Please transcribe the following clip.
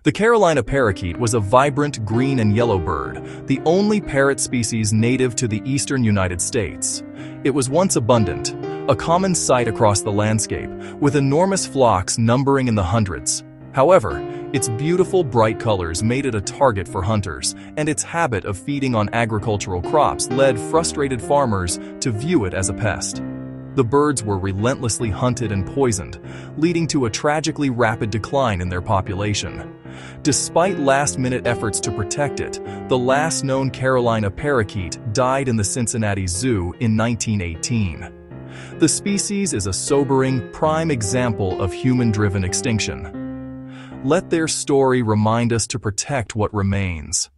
The Carolina parakeet was a vibrant green and yellow bird, the only parrot species native to the eastern United States. It was once abundant, a common sight across the landscape, with enormous flocks numbering in the hundreds. However, its beautiful bright colors made it a target for hunters, and its habit of feeding on agricultural crops led frustrated farmers to view it as a pest. The birds were relentlessly hunted and poisoned, leading to a tragically rapid decline in their population. Despite last-minute efforts to protect it, the last known Carolina parakeet died in the Cincinnati Zoo in 1918. The species is a sobering, prime example of human-driven extinction. Let their story remind us to protect what remains.